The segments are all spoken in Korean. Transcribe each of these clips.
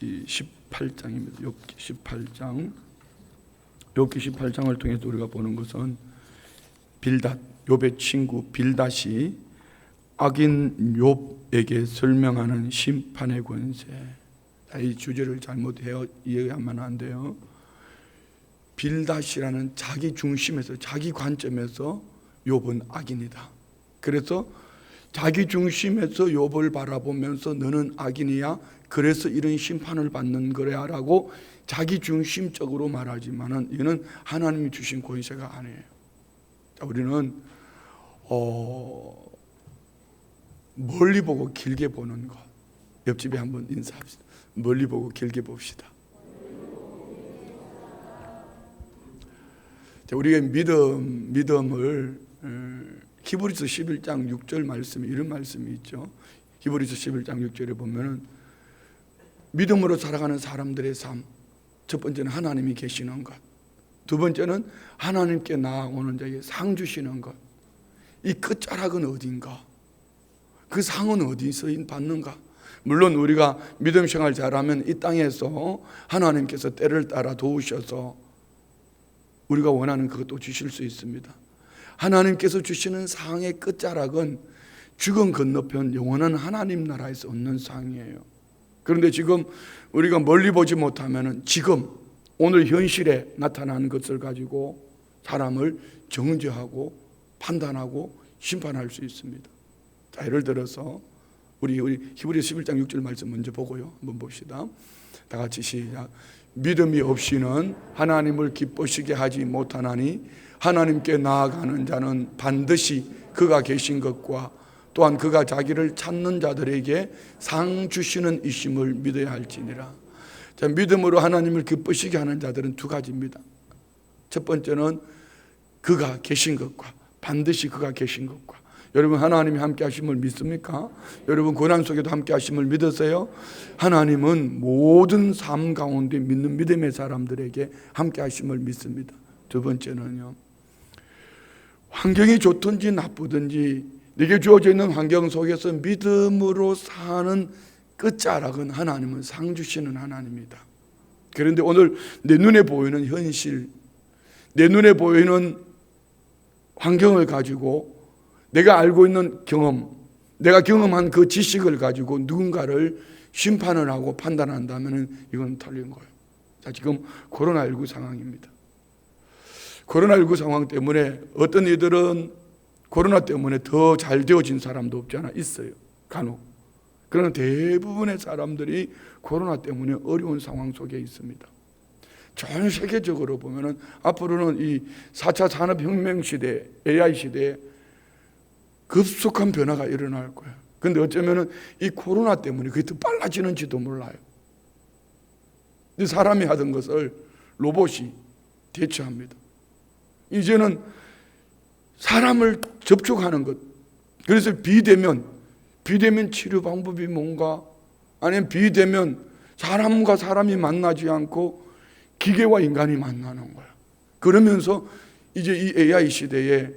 욥기 18장입니다. 욥기 18장. 욥기 18장을 통해서 우리가 보는 것은 빌닷, 욥의 친구 빌닷이 악인 욥에게 설명하는 심판의 권세. 이 주제를 잘못 이해하면 안 돼요. 빌닷이라는 자기 중심에서, 자기 관점에서 욥은 악인이다. 그래서 자기 중심에서 욥을 바라보면서 너는 악인이야, 그래서 이런 심판을 받는 거야 라고 자기 중심적으로 말하지만은 이는 하나님이 주신 권세가 아니에요. 자, 우리는 멀리 보고 길게 보는 것. 옆집에 한번 인사합시다. 멀리 보고 길게 봅시다. 자, 우리가 믿음을 히브리서 11장 6절 말씀에 이런 말씀이 있죠. 히브리서 11장 6절에 보면은 믿음으로 살아가는 사람들의 삶, 첫 번째는 하나님이 계시는 것, 두 번째는 하나님께 나아오는 자에게 상 주시는 것. 이 끝자락은 어딘가? 그 상은 어디서 받는가? 물론 우리가 믿음 생활 잘하면 이 땅에서 하나님께서 때를 따라 도우셔서 우리가 원하는 그것도 주실 수 있습니다. 하나님께서 주시는 상의 끝자락은 죽음 건너편 영원한 하나님 나라에서 얻는 상이에요. 그런데 지금 우리가 멀리 보지 못하면 지금 오늘 현실에 나타난 것을 가지고 사람을 정죄하고 판단하고 심판할 수 있습니다. 자, 예를 들어서 우리 히브리서 11장 6절 말씀 먼저 보고요. 한번 봅시다. 다 같이 시작. 믿음이 없이는 하나님을 기쁘시게 하지 못하나니 하나님께 나아가는 자는 반드시 그가 계신 것과 또한 그가 자기를 찾는 자들에게 상 주시는 이심을 믿어야 할지니라. 자, 믿음으로 하나님을 기쁘시게 하는 자들은 두 가지입니다. 첫 번째는 그가 계신 것과, 반드시 그가 계신 것과. 여러분, 하나님이 함께 하심을 믿습니까? 여러분, 고난 속에도 함께 하심을 믿으세요? 하나님은 모든 삶 가운데 믿는 믿음의 사람들에게 함께 하심을 믿습니다. 두 번째는요, 환경이 좋든지 나쁘든지 내게 주어져 있는 환경 속에서 믿음으로 사는 끝자락은 하나님은 상 주시는 하나님이다. 그런데 오늘 내 눈에 보이는 현실, 내 눈에 보이는 환경을 가지고 내가 알고 있는 경험, 내가 경험한 그 지식을 가지고 누군가를 심판을 하고 판단한다면 이건 틀린 거예요. 자, 지금 코로나19 상황입니다. 코로나19 상황 때문에 어떤 이들은 코로나 때문에 더 잘 되어진 사람도 없지 않아 있어요. 간혹. 그러나 대부분의 사람들이 코로나 때문에 어려운 상황 속에 있습니다. 전 세계적으로 보면은 앞으로는 이 4차 산업혁명 시대, AI 시대에 급속한 변화가 일어날 거예요. 그런데 어쩌면은 이 코로나 때문에 그게 더 빨라지는지도 몰라요. 사람이 하던 것을 로봇이 대체합니다. 이제는 사람을 접촉하는 것. 그래서 비대면 치료 방법이 뭔가, 아니면 비대면 사람과 사람이 만나지 않고 기계와 인간이 만나는 거야. 그러면서 이제 이 AI 시대에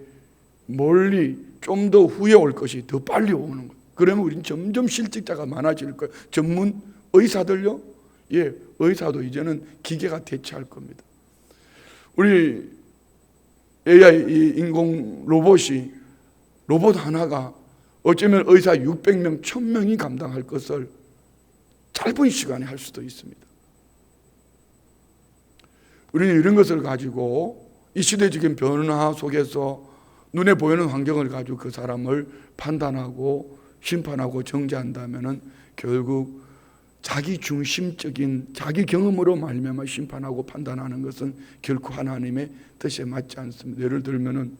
멀리 좀 더 후에 올 것이 더 빨리 오는 거야. 그러면 우리는 점점 실직자가 많아질 거야. 전문 의사들요? 예, 의사도 이제는 기계가 대체할 겁니다. 우리 AI 인공 로봇 하나가 어쩌면 의사 600명, 1000명이 감당할 것을 짧은 시간에 할 수도 있습니다. 우리는 이런 것을 가지고 이 시대적인 변화 속에서 눈에 보이는 환경을 가지고 그 사람을 판단하고 심판하고 정죄한다면은 결국 자기 중심적인 자기 경험으로 말미암아 심판하고 판단하는 것은 결코 하나님의 뜻에 맞지 않습니다. 예를 들면은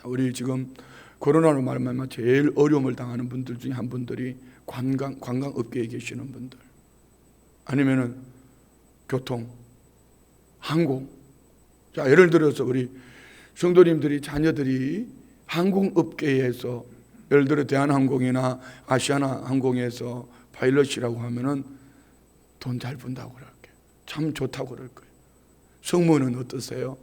우리 지금 코로나로 말미암아 제일 어려움을 당하는 분들 중에 한 분들이 관광업계에 계시는 분들, 아니면은 교통, 항공. 자, 예를 들어서 우리 성도님들이 자녀들이 항공업계에서 예를 들어 대한항공이나 아시아나 항공에서 파일럿이라고 하면은 돈 잘 번다고 그럴 거예요. 참 좋다고 그럴 거예요. 승무원은 어떠세요?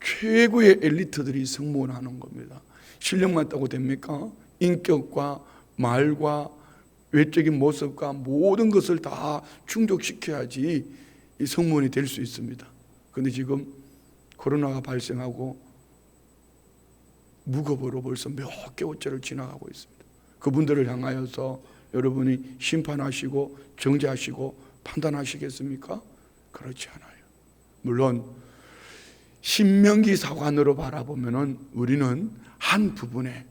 최고의 엘리트들이 승무원 하는 겁니다. 실력만 따고 됩니까? 인격과 말과 외적인 모습과 모든 것을 다 충족시켜야지 이 성문이 될 수 있습니다. 그런데 지금 코로나가 발생하고 무급으로 벌써 몇 개월째를 지나가고 있습니다. 그분들을 향하여서 여러분이 심판하시고 정죄하시고 판단하시겠습니까? 그렇지 않아요. 물론 신명기 사관으로 바라보면은 우리는 한 부분에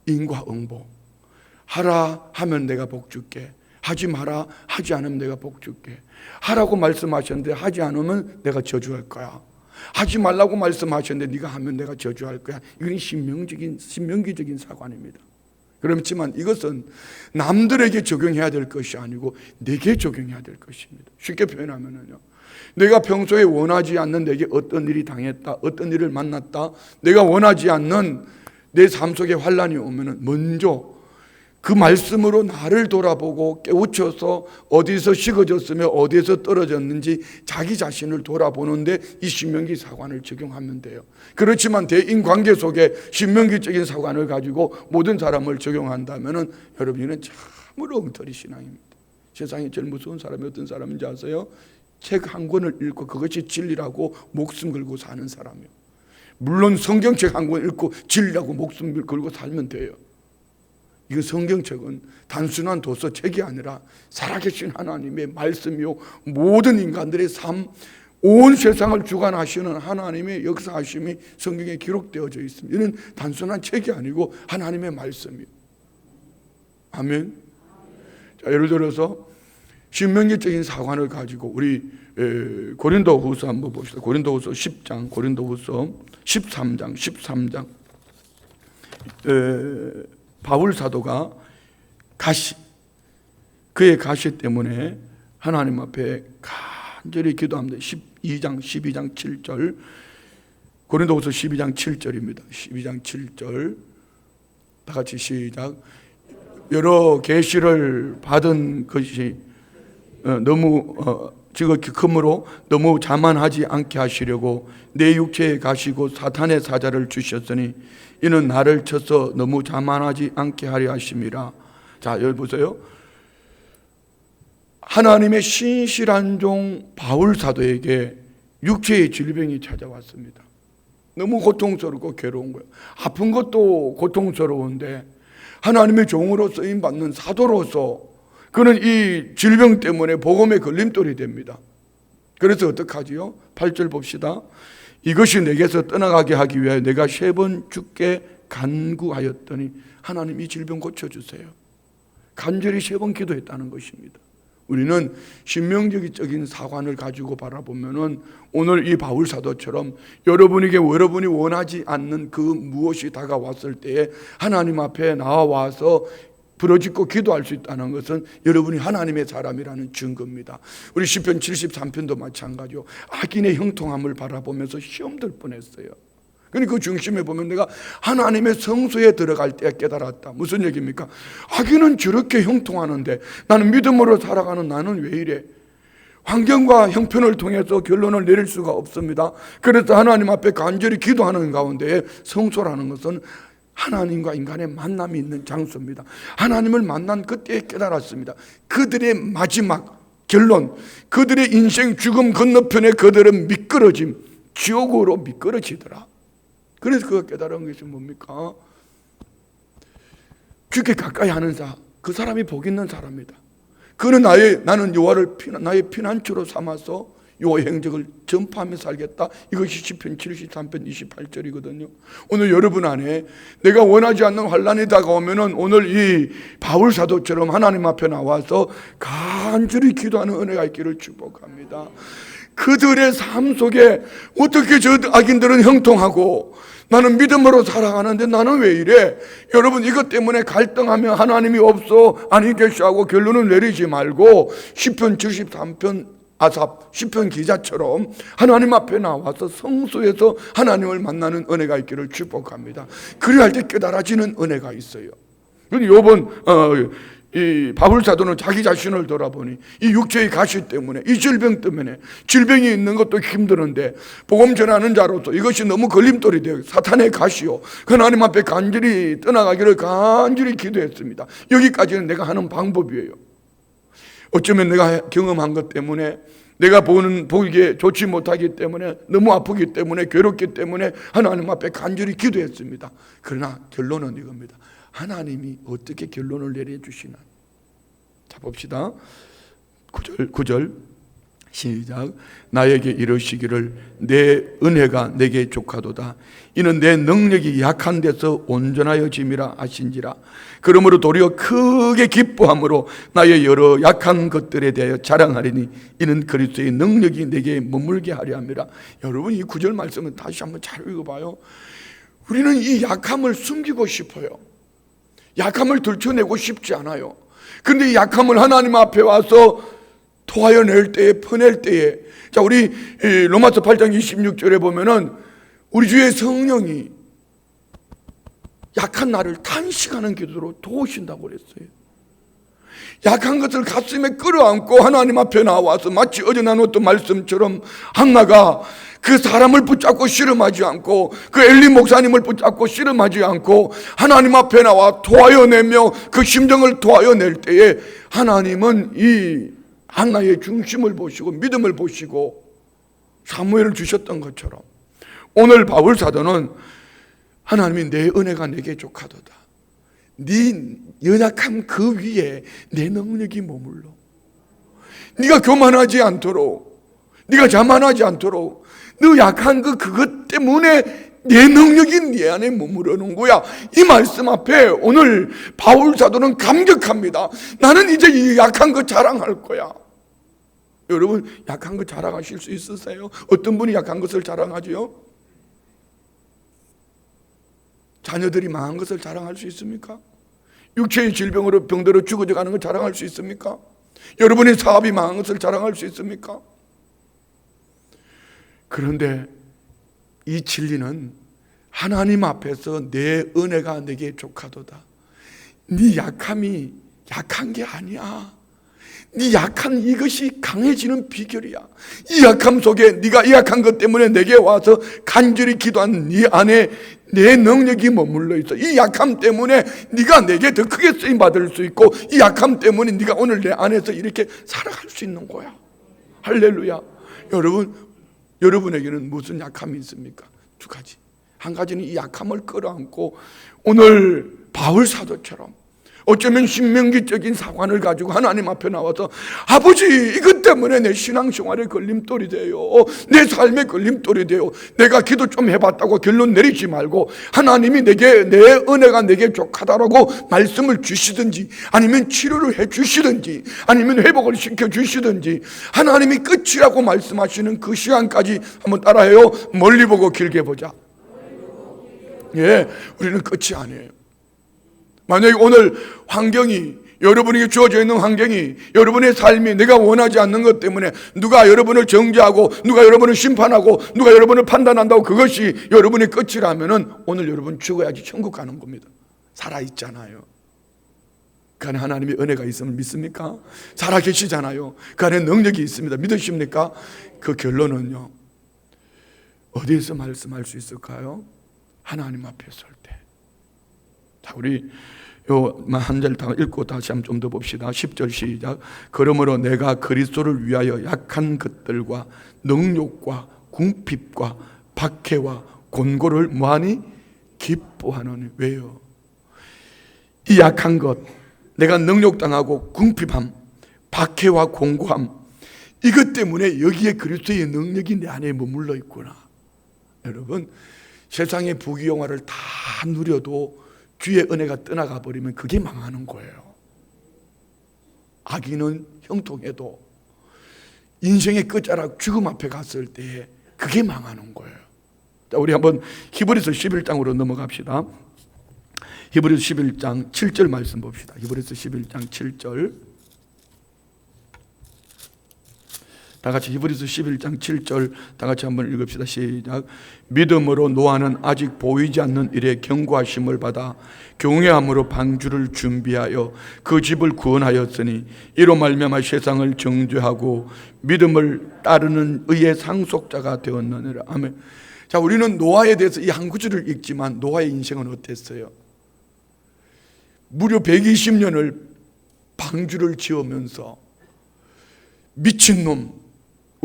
인과응보, 하라 하면 내가 복 줄게, 하지 마라 하지 않으면 내가 복 줄게, 하라고 말씀하셨는데 하지 않으면 내가 저주할 거야, 하지 말라고 말씀하셨는데 네가 하면 내가 저주할 거야. 이건 신명기적인 사관입니다. 그렇지만 이것은 남들에게 적용해야 될 것이 아니고 내게 적용해야 될 것입니다. 쉽게 표현하면요, 내가 평소에 원하지 않는 내게 어떤 일이 당했다, 어떤 일을 만났다, 내가 원하지 않는 내 삶 속에 환난이 오면은 먼저 그 말씀으로 나를 돌아보고 깨우쳐서 어디서 식어졌으며 어디에서 떨어졌는지 자기 자신을 돌아보는데 이 신명기 사관을 적용하면 돼요. 그렇지만 대인관계 속에 신명기적인 사관을 가지고 모든 사람을 적용한다면은 여러분은 참으로 엉터리 신앙입니다. 세상에 제일 무서운 사람이 어떤 사람인지 아세요? 책 한 권을 읽고 그것이 진리라고 목숨 걸고 사는 사람이요. 물론 성경책 한 권 읽고 진리라고 목숨 걸고 살면 돼요. 이 성경책은 단순한 도서책이 아니라 살아계신 하나님의 말씀이요, 모든 인간들의 삶, 온 세상을 주관하시는 하나님의 역사하심이 성경에 기록되어져 있습니다. 이는 단순한 책이 아니고 하나님의 말씀이요. 아멘. 자, 예를 들어서 신명기적인 사관을 가지고 우리 고린도후서 한번 봅시다. 고린도후서 10장, 고린도후서 13장. 바울 사도가 그의 가시 때문에 하나님 앞에 간절히 기도합니다. 12장 7절, 고린도후서 12장 7절입니다. 12장 7절 다 같이 시작. 여러 계시를 받은 것이 너무 지극히크므로 너무 자만하지 않게 하시려고 내 육체에 가시고 사탄의 사자를 주셨으니 이는 나를 쳐서 너무 자만하지 않게 하려 하심이라. 자, 여기 보세요. 하나님의 신실한 종 바울 사도에게 육체의 질병이 찾아왔습니다. 너무 고통스럽고 괴로운 거예요. 아픈 것도 고통스러운데 하나님의 종으로 쓰임받는 사도로서 그는 이 질병 때문에 복음의 걸림돌이 됩니다. 그래서 어떡하지요? 8절 봅시다. 이것이 내게서 떠나가게 하기 위하여 내가 3번 주께 간구하였더니 하나님 이 질병 고쳐주세요. 간절히 3번 기도했다는 것입니다. 우리는 신명기적인 사관을 가지고 바라보면은 오늘 이 바울 사도처럼 여러분이 원하지 않는 그 무엇이 다가왔을 때에 하나님 앞에 나와서 부러지고 기도할 수 있다는 것은 여러분이 하나님의 사람이라는 증거입니다. 우리 시편 73편도 마찬가지요. 악인의 형통함을 바라보면서 시험 들 뻔했어요. 그러니까 그 중심에 보면 내가 하나님의 성소에 들어갈 때 깨달았다. 무슨 얘기입니까? 악인은 저렇게 형통하는데 나는 믿음으로 살아가는 나는 왜 이래? 환경과 형편을 통해서 결론을 내릴 수가 없습니다. 그래서 하나님 앞에 간절히 기도하는 가운데 성소라는 것은 하나님과 인간의 만남이 있는 장소입니다. 하나님을 만난 그때에 깨달았습니다. 그들의 마지막 결론, 그들의 인생 죽음 건너편에 그들은 미끄러짐, 지옥으로 미끄러지더라. 그래서 그가 깨달은 것이 뭡니까? 죽게 가까이 하는 자, 그 사람이 복 있는 사람이다. 그는 나는 여호와를 나의 피난처로 삼아서 여호와의 행적을 전파하며 살겠다. 이것이 시편 73편 28절이거든요. 오늘 여러분 안에 내가 원하지 않는 환난이 다가오면은 오늘 이 바울 사도처럼 하나님 앞에 나와서 간절히 기도하는 은혜가 있기를 축복합니다. 그들의 삶 속에 어떻게 저 악인들은 형통하고 나는 믿음으로 살아가는데 나는 왜 이래? 여러분 이것 때문에 갈등하며 하나님이 없어 아니 계시하고 결론을 내리지 말고 시편 73편 아삽 시편 기자처럼 하나님 앞에 나와서 성소에서 하나님을 만나는 은혜가 있기를 축복합니다. 그래야 할 때 깨달아지는 은혜가 있어요. 요번 이 바울 사도는 자기 자신을 돌아보니 이 육체의 가시 때문에, 이 질병 때문에, 질병이 있는 것도 힘드는데 복음 전하는 자로서 이것이 너무 걸림돌이 되어 사탄의 가시요, 하나님 앞에 간절히 떠나가기를 간절히 기도했습니다. 여기까지는 내가 하는 방법이에요. 어쩌면 내가 경험한 것 때문에, 내가 보기에 좋지 못하기 때문에, 너무 아프기 때문에, 괴롭기 때문에 하나님 앞에 간절히 기도했습니다. 그러나 결론은 이겁니다. 하나님이 어떻게 결론을 내려주시나. 자, 봅시다. 9절 시작. 나에게 이르시기를 내 은혜가 내게 족하도다. 이는 내 능력이 약한 데서 온전하여짐이라 하신지라. 그러므로 도리어 크게 기뻐함으로 나의 여러 약한 것들에 대하여 자랑하리니 이는 그리스도의 능력이 내게 머물게 하려 함이라. 여러분, 이 9절 말씀은 다시 한번 잘 읽어봐요. 우리는 이 약함을 숨기고 싶어요. 약함을 들춰내고 싶지 않아요. 그런데 이 약함을 하나님 앞에 와서 토하여낼 때에, 퍼낼 때에, 자, 우리 로마서 8장 26절에 보면은 우리 주의 성령이 약한 나를 탄식하는 기도로 도우신다고 그랬어요. 약한 것을 가슴에 끌어안고 하나님 앞에 나와서 마치 어제 나눴던 말씀처럼 한나가 그 사람을 붙잡고 씨름하지 않고, 그 엘리 목사님을 붙잡고 씨름하지 않고 하나님 앞에 나와 토하여내며 그 심정을 토하여낼 때에 하나님은 이 한나의 중심을 보시고 믿음을 보시고 사무엘을 주셨던 것처럼 오늘 바울 사도는 하나님이 내 은혜가 내게 족하도다. 네 연약함 그 위에 내 능력이 머물러. 네가 교만하지 않도록, 네가 자만하지 않도록, 너 약한 그것 때문에 내 능력이 네 안에 머무르는 거야. 이 말씀 앞에 오늘 바울 사도는 감격합니다. 나는 이제 이 약한 거 자랑할 거야. 여러분, 약한 거 자랑하실 수 있으세요? 어떤 분이 약한 것을 자랑하지요? 자녀들이 망한 것을 자랑할 수 있습니까? 육체의 질병으로 병들어 죽어져 가는 걸 자랑할 수 있습니까? 여러분의 사업이 망한 것을 자랑할 수 있습니까? 그런데 이 진리는 하나님 앞에서 내 은혜가 내게 족하도다. 네 약함이 약한 게 아니야. 네 약한 이것이 강해지는 비결이야. 이 약함 속에, 네가 이 약한 것 때문에 내게 와서 간절히 기도한 네 안에 내 능력이 머물러 있어. 이 약함 때문에 네가 내게 더 크게 쓰임 받을 수 있고, 이 약함 때문에 네가 오늘 내 안에서 이렇게 살아갈 수 있는 거야. 할렐루야. 여러분에게는 무슨 약함이 있습니까? 두 가지. 한 가지는 이 약함을 끌어안고 오늘 바울 사도처럼 어쩌면 신명기적인 사관을 가지고 하나님 앞에 나와서 아버지, 이것 때문에 내 신앙생활에 걸림돌이 돼요. 내 삶에 걸림돌이 돼요. 내가 기도 좀 해봤다고 결론 내리지 말고 하나님이 내게, 내 은혜가 내게 족하다라고 말씀을 주시든지, 아니면 치료를 해 주시든지, 아니면 회복을 시켜 주시든지, 하나님이 끝이라고 말씀하시는 그 시간까지 한번 따라해요. 멀리 보고 길게 보자. 예, 우리는 끝이 아니에요. 만약에 오늘 환경이, 여러분에게 주어져 있는 환경이, 여러분의 삶이 내가 원하지 않는 것 때문에 누가 여러분을 정죄하고, 누가 여러분을 심판하고, 누가 여러분을 판단한다고 그것이 여러분의 끝이라면은 오늘 여러분 죽어야지 천국 가는 겁니다. 살아있잖아요. 그 안에 하나님의 은혜가 있음을 믿습니까? 살아계시잖아요. 그 안에 능력이 있습니다. 믿으십니까? 그 결론은요, 어디에서 말씀할 수 있을까요? 하나님 앞에 설 때. 자, 우리 요 한 절 다 읽고 다시 한번 좀 더 봅시다. 10절 시작. 그러므로 내가 그리스도를 위하여 약한 것들과 능욕과 궁핍과 박해와 곤고를 무한히 기뻐하노니. 왜요? 이 약한 것, 내가 능욕당하고 궁핍함, 박해와 곤고함, 이것 때문에 여기에 그리스도의 능력이 내 안에 머물러 있구나. 여러분, 세상의 부귀영화를 다 누려도 주의 은혜가 떠나가 버리면 그게 망하는 거예요. 악인은 형통해도 인생의 끝자락 죽음 앞에 갔을 때 그게 망하는 거예요. 자, 우리 한번 히브리서 11장으로 넘어갑시다. 히브리서 11장 7절 말씀 봅시다. 히브리서 11장 7절. 다 같이 히브리서 11장 7절 다 같이 한번 읽읍시다. 시작. 믿음으로 노아는 아직 보이지 않는 일에 경고하심을 받아 경외함으로 방주를 준비하여 그 집을 구원하였으니 이로 말미암아 세상을 정죄하고 믿음을 따르는 의의 상속자가 되었느니라. 아멘. 자, 우리는 노아에 대해서 이 한 구절을 읽지만 노아의 인생은 어땠어요? 무려 120년을 방주를 지으면서 미친놈,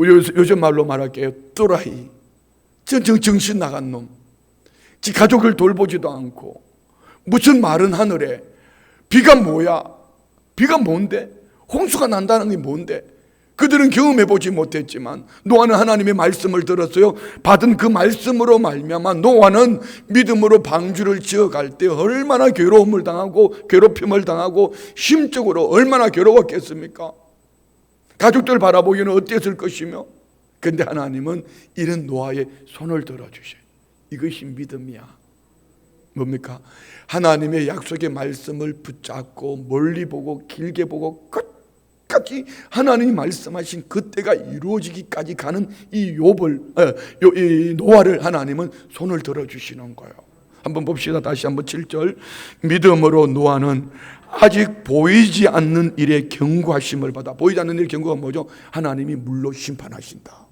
요즘 말로 말할게요, 또라이, 정신 나간 놈, 지 가족을 돌보지도 않고 무슨 마른 하늘에 비가 뭐야? 비가 뭔데? 홍수가 난다는 게 뭔데? 그들은 경험해보지 못했지만 노아는 하나님의 말씀을 들었어요. 받은 그 말씀으로 말미암아 노아는 믿음으로 방주를 지어갈 때 얼마나 괴로움을 당하고 괴롭힘을 당하고 심적으로 얼마나 괴로웠겠습니까? 가족들 바라보기에는 어땠을 것이며, 그런데 하나님은 이런 노아의 손을 들어주셔요. 이것이 믿음이야. 뭡니까? 하나님의 약속의 말씀을 붙잡고 멀리 보고 길게 보고 끝까지 하나님이 말씀하신 그때가 이루어지기까지 가는 이 노아를 하나님은 손을 들어주시는 거예요. 한번 봅시다. 다시 한번 7절. 믿음으로 노아는 아직 보이지 않는 일에 경고하심을 받아. 보이지 않는 일의 경고가 뭐죠? 하나님이 물로 심판하신다.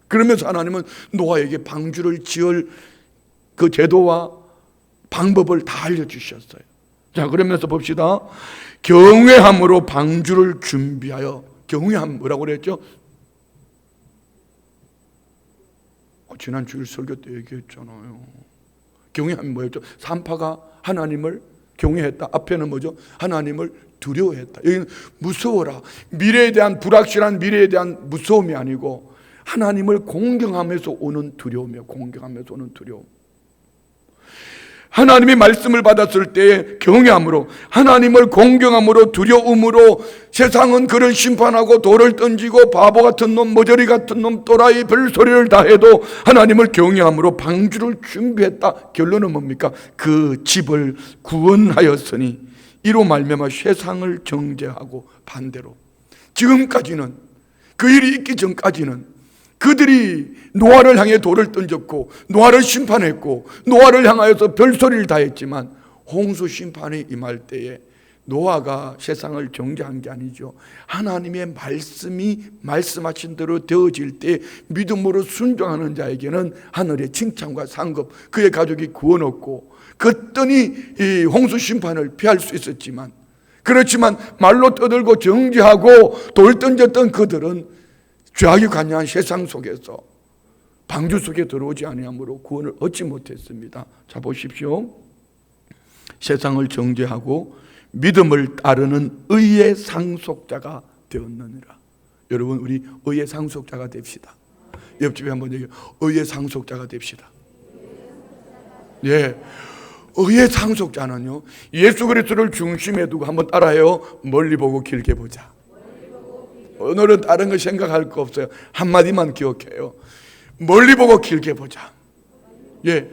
그러면서 하나님은 노아에게 방주를 지을 그 제도와 방법을 다 알려주셨어요. 자, 그러면서 봅시다. 경외함으로 방주를 준비하여. 경외함 뭐라고 그랬죠? 지난 주일 설교 때 얘기했잖아요. 경외함이 뭐였죠? 산파가 하나님을 경외했다. 앞에는 뭐죠? 하나님을 두려워했다. 여기는 무서워라. 미래에 대한 불확실한 미래에 대한 무서움이 아니고 하나님을 공경하면서 오는 두려움이에요. 공경하면서 오는 두려움. 하나님의 말씀을 받았을 때에 경외함으로, 하나님을 공경함으로, 두려움으로 세상은 그를 심판하고 돌을 던지고 바보 같은 놈, 머저리 같은 놈, 또라이 별소리를 다 해도 하나님을 경외함으로 방주를 준비했다. 결론은 뭡니까? 그 집을 구원하였으니 이로 말미암아 세상을 정죄하고, 반대로 지금까지는, 그 일이 있기 전까지는 그들이 노아를 향해 돌을 던졌고 노아를 심판했고 노아를 향하여서 별소리를 다 했지만 홍수 심판이 임할 때에 노아가 세상을 정죄한 게 아니죠. 하나님의 말씀이 말씀하신 대로 되어질 때 믿음으로 순종하는 자에게는 하늘의 칭찬과 상급, 그의 가족이 구원 얻고 그랬더니 이 홍수 심판을 피할 수 있었지만, 그렇지만 말로 떠들고 정죄하고 돌 던졌던 그들은 죄악이 관여한 세상 속에서 방주 속에 들어오지 아니함으로 구원을 얻지 못했습니다. 자, 보십시오. 세상을 정죄하고 믿음을 따르는 의의 상속자가 되었느니라. 여러분, 우리 의의 상속자가 됩시다. 옆집에 한번 얘기해요. 의의 상속자가 됩시다. 예. 의의 상속자는요, 예수 그리스도를 중심에 두고 한번 따라해요. 멀리 보고 길게 보자. 오늘은 다른 거 생각할 거 없어요. 한마디만 기억해요. 멀리 보고 길게 보자. 예.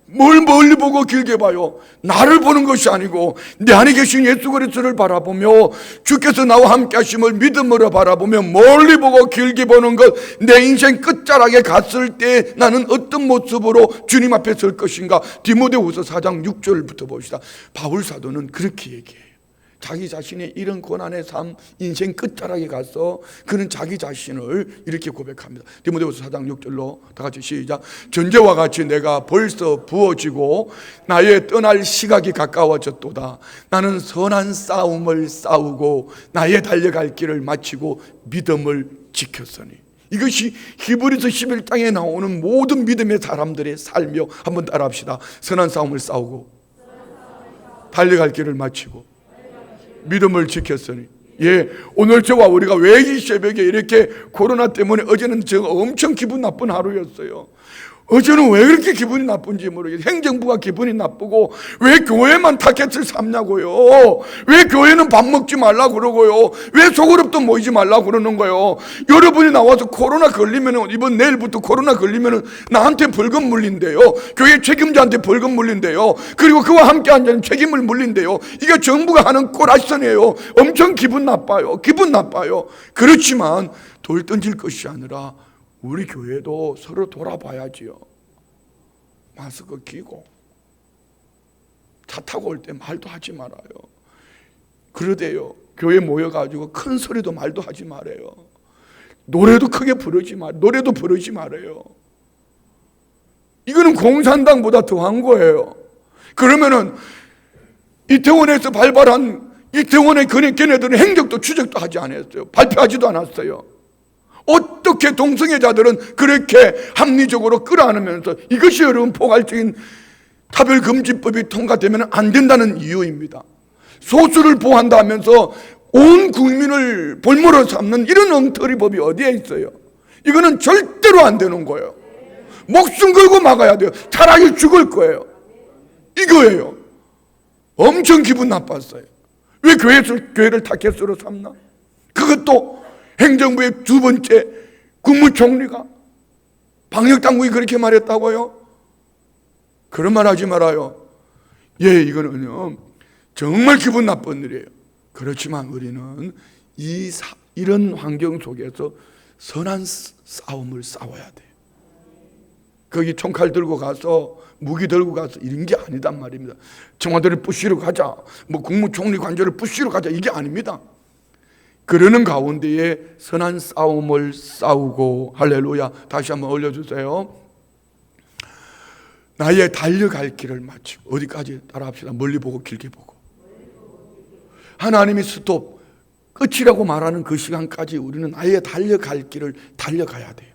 뭘 멀리 보고 길게 봐요? 나를 보는 것이 아니고 내 안에 계신 예수 그리스도를 바라보며 주께서 나와 함께 하심을 믿음으로 바라보며 멀리 보고 길게 보는 것, 내 인생 끝자락에 갔을 때 나는 어떤 모습으로 주님 앞에 설 것인가. 디모데후서 4장 6절부터 봅시다. 바울 사도는 그렇게 얘기해요. 자기 자신의 이런 고난의 삶, 인생 끝자락에 가서 그는 자기 자신을 이렇게 고백합니다. 디모데후서 4장 6절로 다 같이 시작. 전제와 같이 내가 벌써 부어지고 나의 떠날 시각이 가까워졌도다. 나는 선한 싸움을 싸우고 나의 달려갈 길을 마치고 믿음을 지켰으니. 이것이 히브리서 11장에 나오는 모든 믿음의 사람들의 삶이요. 한번 따라합시다. 선한 싸움을 싸우고 달려갈 길을 마치고 믿음을 지켰으니. 예, 오늘 저와 우리가 왜 이 새벽에 이렇게 코로나 때문에, 어제는 제가 엄청 기분 나쁜 하루였어요. 어제는 왜 그렇게 기분이 나쁜지 모르겠어요. 행정부가 기분이 나쁘고 왜 교회만 타겟을 삼냐고요. 왜 교회는 밥 먹지 말라 그러고요. 왜 소그룹도 모이지 말라 그러는 거예요. 여러분이 나와서 코로나 걸리면은, 이번 내일부터 코로나 걸리면은 나한테 벌금 물린대요. 교회 책임자한테 벌금 물린대요. 그리고 그와 함께 앉아있는 책임을 물린대요. 이게 정부가 하는 꼴악선이에요. 엄청 기분 나빠요. 기분 나빠요. 그렇지만 돌 던질 것이 아니라 우리 교회도 서로 돌아봐야지요. 마스크 끼고 차 타고 올 때 말도 하지 말아요. 그러대요. 교회 모여가지고 큰 소리도 말도 하지 말아요. 노래도 크게 부르지 말아요. 노래도 부르지 말아요. 이거는 공산당보다 더한 거예요. 그러면은 이태원에서 발발한 이태원의 걔네들은 행적도 추적도 하지 않았어요. 발표하지도 않았어요. 어떻게 동성애자들은 그렇게 합리적으로 끌어안으면서 이것이 여러분 포괄적인 차별금지법이 통과되면 안 된다는 이유입니다. 소수를 보호한다 하면서 온 국민을 볼모로 삼는 이런 엉터리 법이 어디에 있어요? 이거는 절대로 안 되는 거예요. 목숨 걸고 막아야 돼요. 차라리 죽을 거예요. 이거예요. 엄청 기분 나빴어요. 왜 교회를 타켓으로 삼나? 그것도 행정부의 두 번째 국무총리가, 방역당국이 그렇게 말했다고요? 그런 말 하지 말아요. 예, 이거는요 정말 기분 나쁜 일이에요. 그렇지만 우리는 이런 환경 속에서 선한 싸움을 싸워야 돼요. 거기 총칼 들고 가서 무기 들고 가서 이런 게 아니단 말입니다. 청와대를 부시러 가자, 뭐 국무총리 관저를 부시러 가자, 이게 아닙니다. 그러는 가운데에 선한 싸움을 싸우고, 할렐루야, 다시 한번 올려주세요. 나의 달려갈 길을 마치고, 어디까지 따라합시다. 멀리 보고 길게 보고. 하나님이 스톱, 끝이라고 말하는 그 시간까지 우리는 나의 달려갈 길을 달려가야 돼요.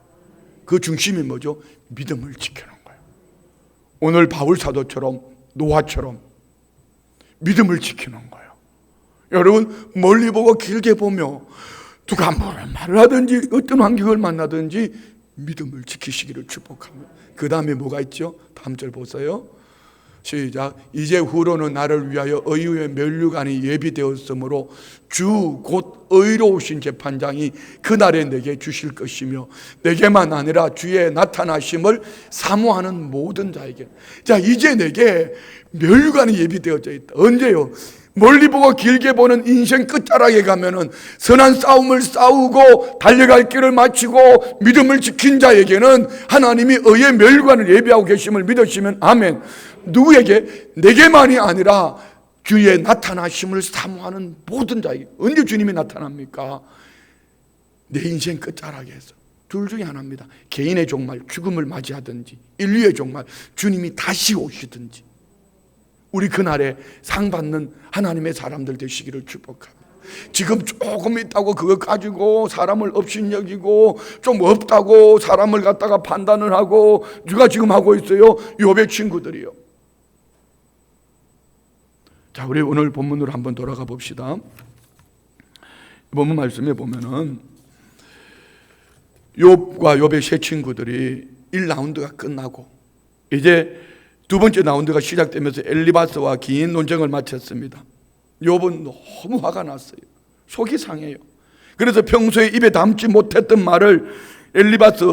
그 중심이 뭐죠? 믿음을 지키는 거예요. 오늘 바울 사도처럼, 노아처럼 믿음을 지키는 거예요. 여러분, 멀리 보고 길게 보며 누가 뭐라 말을 하든지 어떤 환경을 만나든지 믿음을 지키시기를 축복합니다. 그 다음에 뭐가 있죠? 다음 절 보세요. 시작. 이제 후로는 나를 위하여 의의 면류관이 예비되었으므로 주 곧 의로우신 재판장이 그날에 내게 주실 것이며 내게만 아니라 주의 나타나심을 사모하는 모든 자에게. 자, 이제 내게 면류관이 예비되어져 있다. 언제요? 멀리 보고 길게 보는 인생 끝자락에 가면은 선한 싸움을 싸우고 달려갈 길을 마치고 믿음을 지킨 자에게는 하나님이 의의 면류관을 예비하고 계심을 믿으시면 아멘. 누구에게? 내게만이 아니라 주의 나타나심을 사모하는 모든 자에게. 언제 주님이 나타납니까? 내 인생 끝자락에서. 둘 중에 하나입니다. 개인의 종말, 죽음을 맞이하든지, 인류의 종말, 주님이 다시 오시든지. 우리 그날에 상 받는 하나님의 사람들 되시기를 축복합니다. 지금 조금 있다고 그거 가지고 사람을 업신여기고 좀 없다고 사람을 갖다가 판단을 하고 누가 지금 하고 있어요? 욥의 친구들이요. 자, 우리 오늘 본문으로 한번 돌아가 봅시다. 본문 말씀에 보면은 욥과 욥의 세 친구들이 1라운드가 끝나고 이제 두 번째 라운드가 시작되면서 엘리바스와 긴 논쟁을 마쳤습니다. 욥은 너무 화가 났어요. 속이 상해요. 그래서 평소에 입에 담지 못했던 말을 엘리바스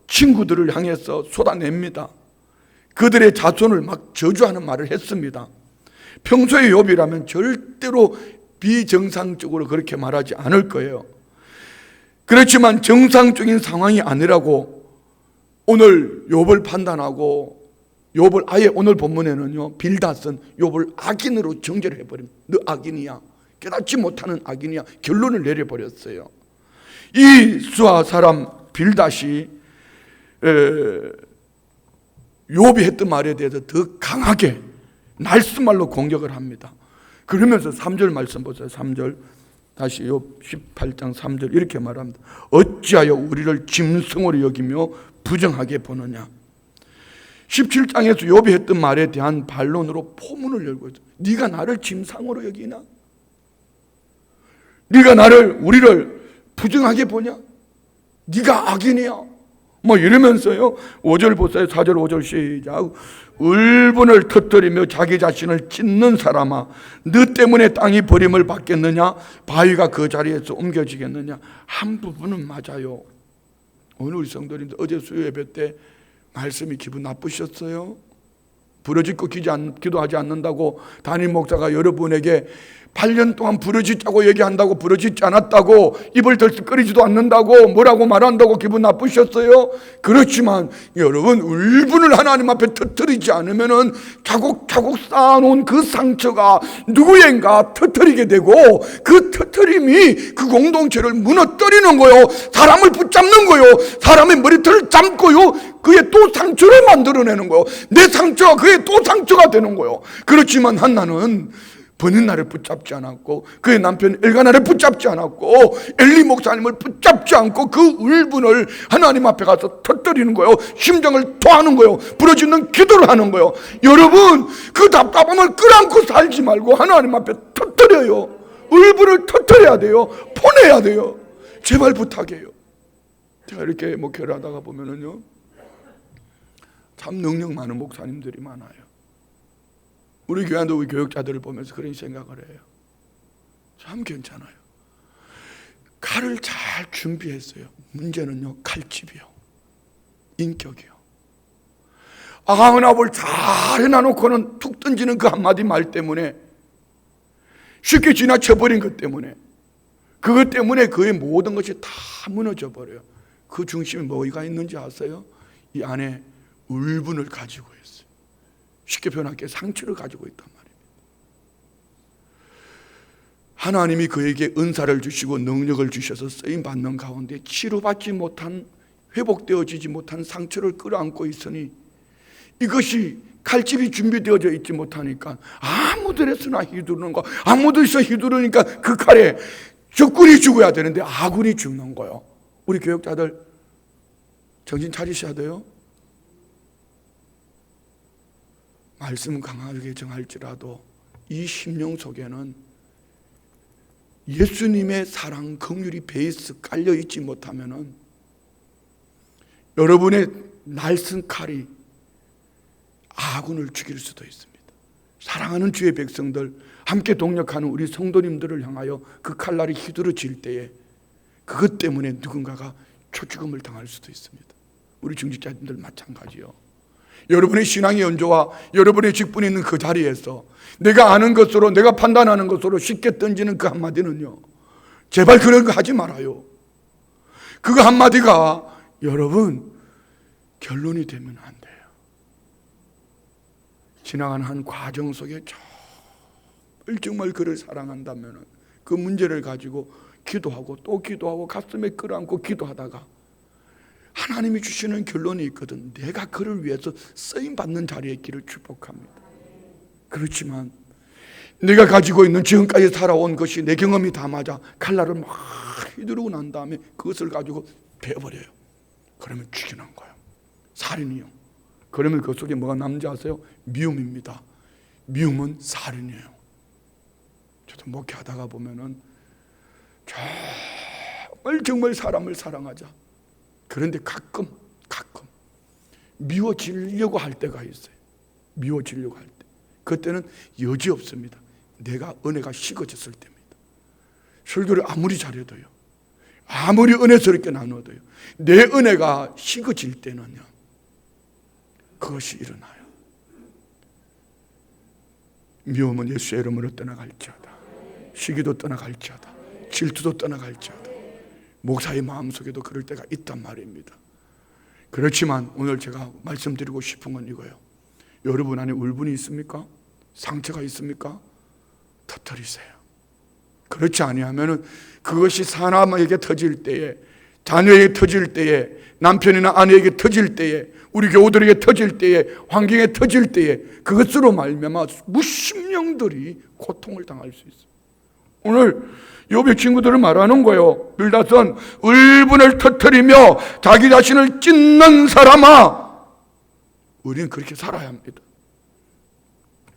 친구들을 향해서 쏟아냅니다. 그들의 자손을 막 저주하는 말을 했습니다. 평소에 욥이라면 절대로 비정상적으로 그렇게 말하지 않을 거예요. 그렇지만 정상적인 상황이 아니라고 오늘 욥을 판단하고 욥을 아예 오늘 본문에는요 빌닷은 욥을 악인으로 정죄를 해버립니다. 너 악인이야, 깨닫지 못하는 악인이야, 결론을 내려버렸어요. 이 수아 사람 빌닷이 욥이 했던 말에 대해서 더 강하게 날숨말로 공격을 합니다. 그러면서 3절 말씀 보세요. 3절 다시 욥 18장 3절 이렇게 말합니다. 어찌하여 우리를 짐승으로 여기며 부정하게 보느냐. 17장에서 욥이 했던 말에 대한 반론으로 포문을 열고 있어요. 네가 나를 짐승으로 여기나? 네가 우리를 부정하게 보냐? 네가 악인이야? 뭐 이러면서요 5절 보세요. 4절 5절 시작. 울분을 터뜨리며 자기 자신을 찢는 사람아, 너 때문에 땅이 버림을 받겠느냐? 바위가 그 자리에서 옮겨지겠느냐? 한 부분은 맞아요. 오늘 우리 성도님들 어제 수요 예배 때 말씀이 기분 나쁘셨어요? 부르짖고 기도하지 않는다고 담임 목사가 여러분에게 8년 동안 부르짖자고 얘기한다고 부르짖지 않았다고 입을 덜썩거리지도 않는다고 뭐라고 말한다고 기분 나쁘셨어요? 그렇지만 여러분, 울분을 하나님 앞에 터뜨리지 않으면은 차곡차곡 쌓아놓은 그 상처가 누구인가 터뜨리게 되고, 그 터뜨림이 그 공동체를 무너뜨리는 거요, 사람을 붙잡는 거요, 사람의 머리털을 잡고요, 그의 또 상처를 만들어내는 거요, 내 상처가 그의 또 상처가 되는 거요. 그렇지만 한나는 버니나를 붙잡지 않았고, 그의 남편 엘가나를 붙잡지 않았고, 엘리 목사님을 붙잡지 않고 그 울분을 하나님 앞에 가서 터뜨리는 거예요. 심정을 토하는 거예요. 부러지는 기도를 하는 거예요. 여러분, 그 답답함을 끌어안고 살지 말고 하나님 앞에 터뜨려요. 울분을 터뜨려야 돼요. 보내야 돼요. 제발 부탁해요. 제가 이렇게 목회를 하다가 보면은요, 참 능력 많은 목사님들이 많아요. 우리 교회도 우리 교육자들을 보면서 그런 생각을 해요. 참 괜찮아요. 칼을 잘 준비했어요. 문제는요, 칼집이요, 인격이요. 아흔아홉을 잘 해놔놓고는 툭 던지는 그 한마디 말 때문에, 쉽게 지나쳐버린 것 때문에, 그것 때문에 그의 모든 것이 다 무너져 버려요. 그 중심에 뭐가 있는지 아세요? 이 안에 울분을 가지고 있어요. 쉽게 표현할게, 상처를 가지고 있단 말입니다. 하나님이 그에게 은사를 주시고 능력을 주셔서 쓰임받는 가운데 치료받지 못한, 회복되어지지 못한 상처를 끌어안고 있으니, 이것이 칼집이 준비되어져 있지 못하니까 아무데서나 휘두르는 거, 아무데서 휘두르니까 그 칼에 적군이 죽어야 되는데 아군이 죽는 거예요. 우리 교육자들 정신 차리셔야 돼요. 말씀은 강하게 정할지라도 이 심령 속에는 예수님의 사랑, 긍휼이 베이스 깔려 있지 못하면은 여러분의 날쌘 칼이 아군을 죽일 수도 있습니다. 사랑하는 주의 백성들, 함께 동력하는 우리 성도님들을 향하여 그 칼날이 휘두르질 때에 그것 때문에 누군가가 초죽음을 당할 수도 있습니다. 우리 중직자님들 마찬가지요. 여러분의 신앙의 연조와 여러분의 직분이 있는 그 자리에서 내가 아는 것으로, 내가 판단하는 것으로 쉽게 던지는 그 한마디는요, 제발 그런 거 하지 말아요. 그거 한마디가 여러분 결론이 되면 안 돼요. 지나가는 한 과정 속에 정말 그를 사랑한다면 그 문제를 가지고 기도하고 또 기도하고 가슴에 끌어안고 기도하다가 하나님이 주시는 결론이 있거든. 내가 그를 위해서 쓰임받는 자리에 있기를 축복합니다. 그렇지만 내가 가지고 있는 지금까지 살아온 것이 내 경험이 다 맞아 칼날을 막 휘두르고 난 다음에 그것을 가지고 베어버려요. 그러면 죽이는 거예요. 살인이요. 그러면 그 속에 뭐가 남는지 아세요? 미움입니다. 미움은 살인이에요. 저도 목회하다가 보면은 정말 사람을 사랑하자. 그런데 가끔 미워지려고 할 때가 있어요. 미워지려고 할 때. 그때는 여지 없습니다. 내가 은혜가 식어졌을 때입니다. 설교를 아무리 잘해도요, 아무리 은혜스럽게 나눠도요, 내 은혜가 식어질 때는요, 그것이 일어나요. 미움은 예수의 이름으로 떠나갈지어다. 시기도 떠나갈지어다. 질투도 떠나갈지어다. 목사의 마음속에도 그럴 때가 있단 말입니다. 그렇지만 오늘 제가 말씀드리고 싶은 건 이거예요. 여러분 안에 울분이 있습니까? 상처가 있습니까? 터뜨리세요. 그렇지 아니하면 그것이 사람에게 터질 때에, 자녀에게 터질 때에, 남편이나 아내에게 터질 때에, 우리 교우들에게 터질 때에, 환경에 터질 때에 그것으로 말미암아 무심령들이 고통을 당할 수 있어요. 오늘 욥의 친구들은 말하는 거예요. 빌닷은 울분을 터뜨리며 자기 자신을 찢는 사람아, 우리는 그렇게 살아야 합니다.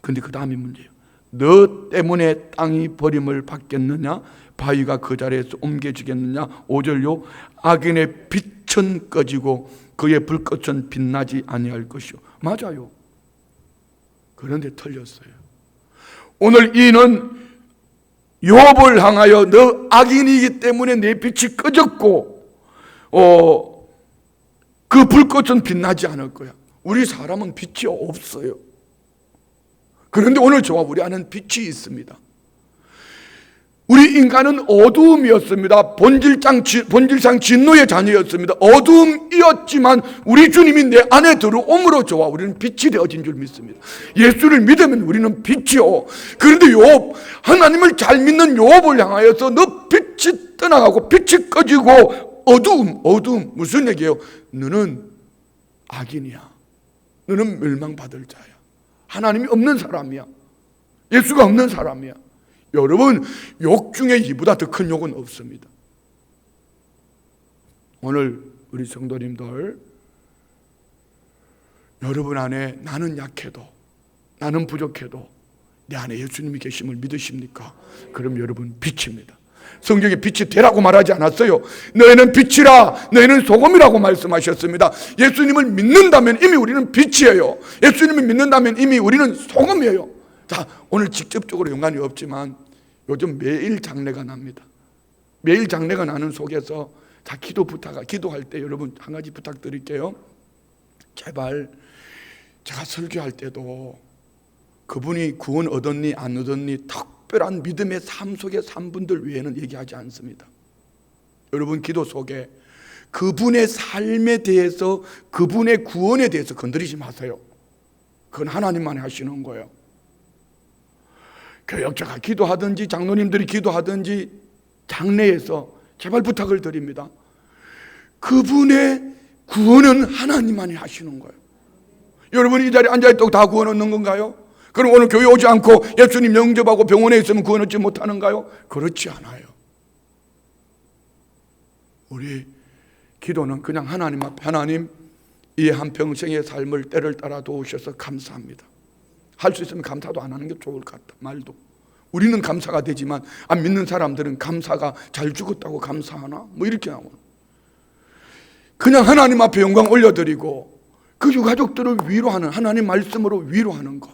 근데 그 다음이 문제예요. 너 때문에 땅이 버림을 받겠느냐? 바위가 그 자리에서 옮겨지겠느냐? 5절요. 악인의 빛은 꺼지고 그의 불꽃은 빛나지 아니할 것이요. 맞아요. 그런데 틀렸어요. 오늘 이는 욥을 향하여 너 악인이기 때문에 내 빛이 꺼졌고 그 불꽃은 빛나지 않을 거야. 우리 사람은 빛이 없어요. 그런데 오늘 저와 우리 안에는 빛이 있습니다. 우리 인간은 어두움이었습니다. 본질상 진노의 자녀였습니다. 어두움이었지만 우리 주님이 내 안에 들어옴으로 저와 우리는 빛이 되어진 줄 믿습니다. 예수를 믿으면 우리는 빛이요. 그런데 하나님을 잘 믿는 요업을 향하여서 너 빛이 떠나가고 빛이 꺼지고 어두움 무슨 얘기예요? 너는 악인이야. 너는 멸망받을 자야. 하나님이 없는 사람이야. 예수가 없는 사람이야. 여러분, 욕 중에 이보다 더 큰 욕은 없습니다. 오늘 우리 성도님들, 여러분 안에 나는 약해도, 나는 부족해도 내 안에 예수님이 계심을 믿으십니까? 그럼 여러분 빛입니다. 성경에 빛이 되라고 말하지 않았어요. 너희는 빛이라, 너희는 소금이라고 말씀하셨습니다. 예수님을 믿는다면 이미 우리는 빛이에요. 예수님을 믿는다면 이미 우리는 소금이에요. 자, 오늘 직접적으로 연관이 없지만 요즘 매일 장례가 납니다. 매일 장례가 나는 속에서 자, 기도할 때 여러분 한 가지 부탁드릴게요. 제발 제가 설교할 때도 그분이 구원 얻었니 안 얻었니 특별한 믿음의 삶 속에 산 분들 외에는 얘기하지 않습니다. 여러분 기도 속에 그분의 삶에 대해서, 그분의 구원에 대해서 건드리지 마세요. 그건 하나님만이 하시는 거예요. 교역자가 기도하든지 장로님들이 기도하든지 장례에서 제발 부탁을 드립니다. 그분의 구원은 하나님만이 하시는 거예요. 여러분 이 자리에 앉아있다고 다 구원 얻는 건가요? 그럼 오늘 교회 오지 않고 예수님 영접하고 병원에 있으면 구원 얻지 못하는가요? 그렇지 않아요. 우리 기도는 그냥 하나님 앞에, 하나님 이 한평생의 삶을 때를 따라 도우셔서 감사합니다. 할 수 있으면 감사도 안 하는 게 좋을 것 같다. 말도. 우리는 감사가 되지만 안 믿는 사람들은 감사가 잘 죽었다고 감사하나? 뭐 이렇게 나오는. 그냥 하나님 앞에 영광 올려드리고 그 유가족들을 위로하는, 하나님 말씀으로 위로하는 거,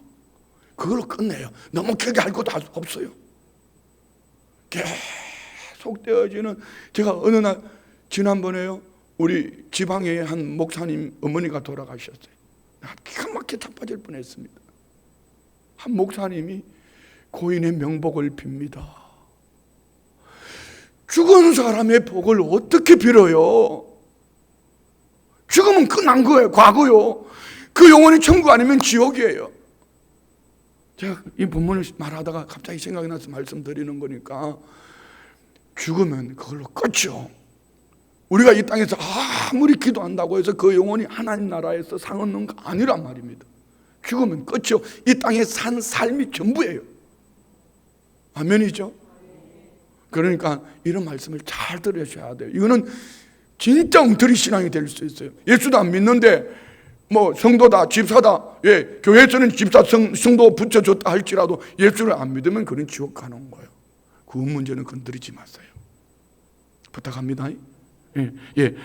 그걸로 끝내요. 너무 길게 할 것도 없어요. 계속 되어지는. 제가 어느 날 지난번에요, 우리 지방에 한 목사님 어머니가 돌아가셨어요. 기가 막히게 자빠질 뻔했습니다. 한 목사님이 고인의 명복을 빕니다. 죽은 사람의 복을 어떻게 빌어요? 죽으면 끝난 거예요. 과거요. 그 영혼이 천국 아니면 지옥이에요. 제가 이 본문을 말하다가 갑자기 생각이 나서 말씀드리는 거니까, 죽으면 그걸로 끝이요. 우리가 이 땅에서 아무리 기도한다고 해서 그 영혼이 하나님 나라에서 상 얻는 거 아니란 말입니다. 죽으면 끝이요. 이 땅에 산 삶이 전부예요. 아멘이죠? 그러니까 이런 말씀을 잘 들으셔야 돼요. 이거는 진짜 엉터리 신앙이 될 수 있어요. 예수도 안 믿는데 뭐 성도다, 집사다, 예, 교회에서는 집사, 성도 붙여줬다 할지라도 예수를 안 믿으면 그는 지옥 가는 거예요. 그 문제는 건드리지 마세요. 부탁합니다. 예.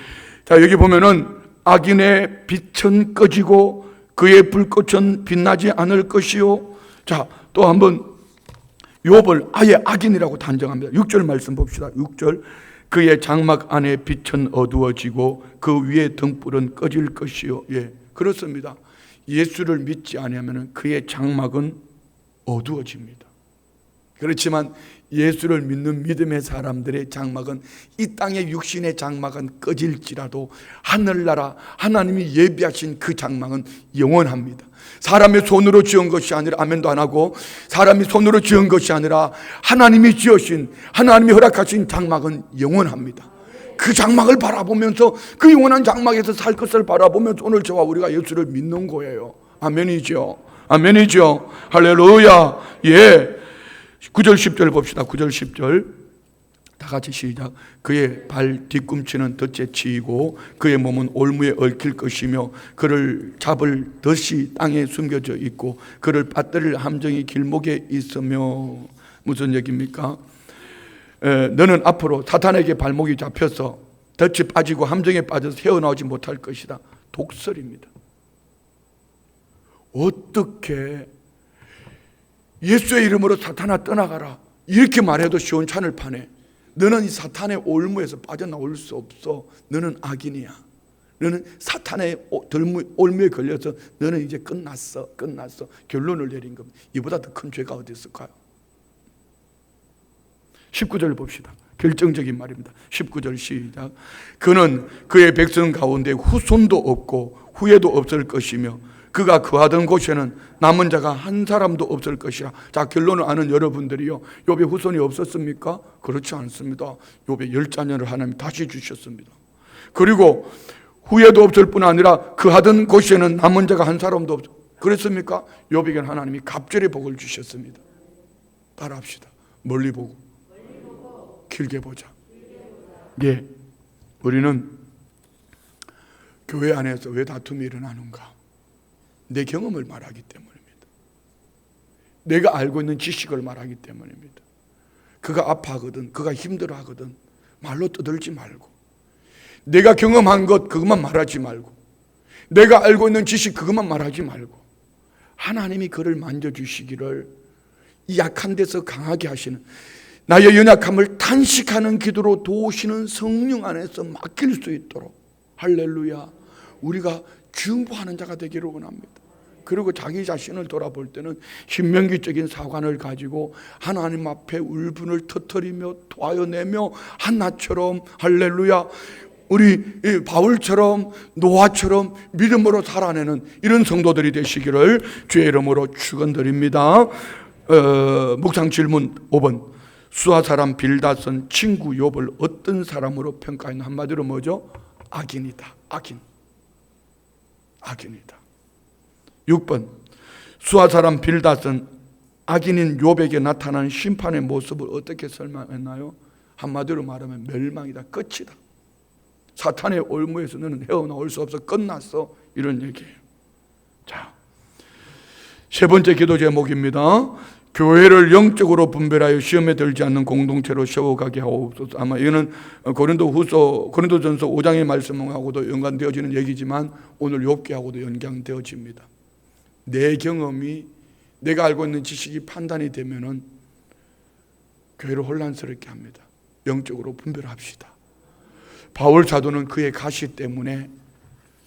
자, 여기 보면은 악인의 빛은 꺼지고 그의 불꽃은 빛나지 않을 것이요. 자, 또 한번 욥을 아예 악인이라고 단정합니다. 6절 말씀 봅시다. 6절. 그의 장막 안에 빛은 어두워지고 그 위에 등불은 꺼질 것이요. 예, 그렇습니다. 예수를 믿지 않으면 그의 장막은 어두워집니다. 그렇지만 예수를 믿는 믿음의 사람들의 장막은, 이 땅의 육신의 장막은 꺼질지라도 하늘나라 하나님이 예비하신 그 장막은 영원합니다. 사람의 손으로 지은 것이 아니라, 아멘도 안 하고, 사람이 손으로 지은 것이 아니라 하나님이 지으신, 하나님이 허락하신 장막은 영원합니다. 그 장막을 바라보면서, 그 영원한 장막에서 살 것을 바라보면서 오늘 저와 우리가 예수를 믿는 거예요. 아멘이죠. 아멘이죠. 할렐루야. 예. 9절 10절 봅시다. 9절 10절 다 같이 시작. 그의 발 뒤꿈치는 덫에 치이고 그의 몸은 올무에 얽힐 것이며 그를 잡을 덫이 땅에 숨겨져 있고 그를 빠뜨릴 함정이 길목에 있으며. 무슨 얘기입니까? 너는 앞으로 사탄에게 발목이 잡혀서 덫이 빠지고 함정에 빠져서 헤어나오지 못할 것이다. 독설입니다. 어떻게 예수의 이름으로 사탄아 떠나가라 이렇게 말해도 시원찮을 판에 너는 이 사탄의 올무에서 빠져나올 수 없어. 너는 악인이야. 너는 사탄의 올무에 걸려서 너는 이제 끝났어. 결론을 내린 겁니다. 이보다 더 큰 죄가 어디 있을까요? 19절 봅시다. 결정적인 말입니다. 19절 시작. 그는 그의 백성 가운데 후손도 없고 후예도 없을 것이며 그가 거하던 곳에는 남은 자가 한 사람도 없을 것이라. 자, 결론을 아는 여러분들이요, 욥의 후손이 없었습니까? 그렇지 않습니다. 욥의 10자녀를 하나님 다시 주셨습니다. 그리고 후예도 없을 뿐 아니라 거하던 곳에는 남은 자가 한 사람도 없. 그랬습니까? 욥에게는 하나님이 갑절의 복을 주셨습니다. 따라합시다. 멀리 보고 길게 보자. 예, 우리는 교회 안에서 왜 다툼이 일어나는가? 내 경험을 말하기 때문입니다. 내가 알고 있는 지식을 말하기 때문입니다. 그가 아파하거든, 그가 힘들어하거든 말로 떠들지 말고, 내가 경험한 것 그것만 말하지 말고, 내가 알고 있는 지식 그것만 말하지 말고, 하나님이 그를 만져주시기를, 이 약한 데서 강하게 하시는, 나의 연약함을 탄식하는 기도로 도우시는 성령 안에서 맡길 수 있도록, 할렐루야, 우리가 중보하는 자가 되기를 원합니다. 그리고 자기 자신을 돌아볼 때는 신명기적인 사관을 가지고 하나님 앞에 울분을 터뜨리며 토하여내며 한나처럼, 할렐루야, 우리 바울처럼 노아처럼 믿음으로 살아내는 이런 성도들이 되시기를 주의 이름으로 축원드립니다. 묵상 질문 5번. 수아 사람 빌닷은 친구 욥을 어떤 사람으로 평가했나? 한마디로 뭐죠? 악인이다. 악인이다. 6번. 수아 사람 빌닷은 악인인 욥에게 나타난 심판의 모습을 어떻게 설명했나요? 한마디로 말하면 멸망이다. 끝이다. 사탄의 올무에서 너는 헤어나올 수 없어. 끝났어. 이런 얘기예요. 자, 세 번째 기도 제목입니다. 교회를 영적으로 분별하여 시험에 들지 않는 공동체로 세워가게 하옵소서. 아마 이거는 고린도전서 5장의 말씀하고도 연관되어지는 얘기지만 오늘 욥기하고도 연관되어집니다. 내 경험이, 내가 알고 있는 지식이 판단이 되면은 교회를 혼란스럽게 합니다. 영적으로 분별합시다. 바울 사도는 그의 가시 때문에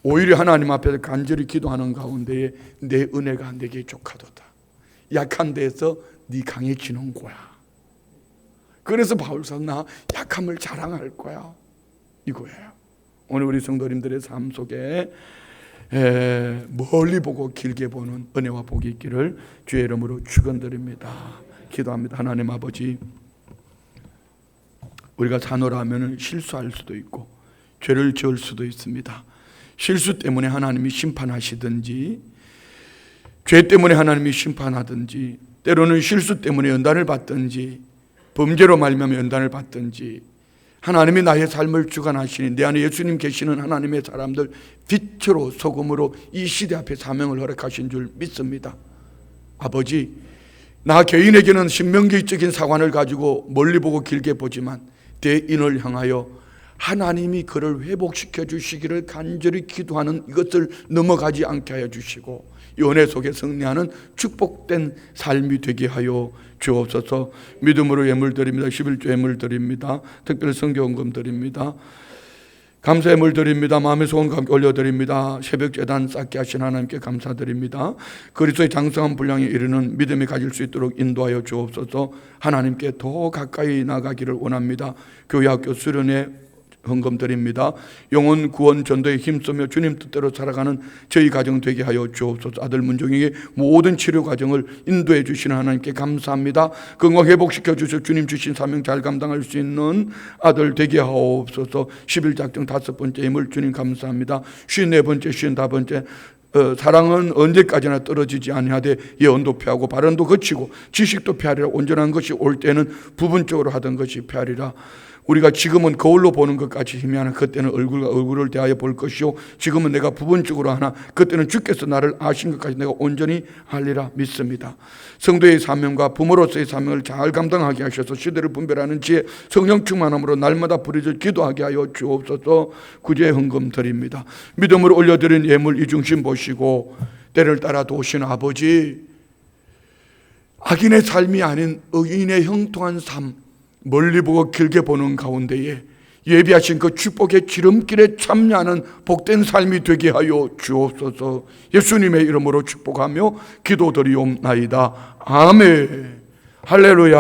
오히려 하나님 앞에서 간절히 기도하는 가운데에 내 은혜가 내게 족하도다. 약한 데서 네 강해지는 거야. 그래서 바울 사도 나 약함을 자랑할 거야. 이거예요. 오늘 우리 성도님들의 삶 속에 멀리 보고 길게 보는 은혜와 복이 있기를 주의 이름으로 축원드립니다. 기도합니다. 하나님 아버지, 우리가 자노라면 실수할 수도 있고 죄를 지을 수도 있습니다. 실수 때문에 하나님이 심판하시든지, 죄 때문에 하나님이 심판하든지, 때로는 실수 때문에 연단을 받든지, 범죄로 말미암아 연단을 받든지, 하나님이 나의 삶을 주관하시니 내 안에 예수님 계시는 하나님의 사람들, 빛으로 소금으로 이 시대 앞에 사명을 허락하신 줄 믿습니다. 아버지, 나 개인에게는 신명기적인 사관을 가지고 멀리 보고 길게 보지만 대인을 향하여 하나님이 그를 회복시켜 주시기를 간절히 기도하는 이것을 넘어가지 않게 하여 주시고, 연애 속에 승리하는 축복된 삶이 되게 하여 주옵소서. 믿음으로 예물 드립니다. 11조 예물 드립니다. 특별히 성경금 드립니다. 감사 예물 드립니다. 마음의 소원 올려드립니다. 새벽 제단 쌓게 하신 하나님께 감사드립니다. 그리스도의 장성한 분량에 이르는 믿음이 가질 수 있도록 인도하여 주옵소서. 하나님께 더 가까이 나가기를 원합니다. 교회학교 수련회 헌금 드립니다. 영혼 구원 전도에 힘쓰며 주님 뜻대로 살아가는 저희 가정 되게 하여 주옵소서. 아들 문종에게 모든 치료 과정을 인도해 주시는 하나님께 감사합니다. 건강 회복시켜 주셔 주님 주신 사명 잘 감당할 수 있는 아들 되게 하옵소서. 11작정 5번째 힘을 주님 감사합니다. 54번째 55번째 사랑은 언제까지나 떨어지지 아니하되 예언도 피하고 발언도 거치고 지식도 피하리라. 온전한 것이 올 때는 부분적으로 하던 것이 피하리라. 우리가 지금은 거울로 보는 것까지 힘이 하나 그때는 얼굴과 얼굴을 대하여 볼 것이요 지금은 내가 부분적으로 하나 그때는 주께서 나를 아신 것까지 내가 온전히 하리라 믿습니다. 성도의 사명과 부모로서의 사명을 잘 감당하게 하셔서 시대를 분별하는 지혜 성령 충만함으로 날마다 부르짖어 기도하게 하여 주옵소서. 구제 헌금 드립니다. 믿음으로 올려드린 예물 이 중심 보시고 때를 따라 도우시는 아버지, 악인의 삶이 아닌 의인의 형통한 삶, 멀리 보고 길게 보는 가운데에 예비하신 그 축복의 지름길에 참여하는 복된 삶이 되게 하여 주옵소서. 예수님의 이름으로 축복하며 기도드리옵나이다. 아멘. 할렐루야.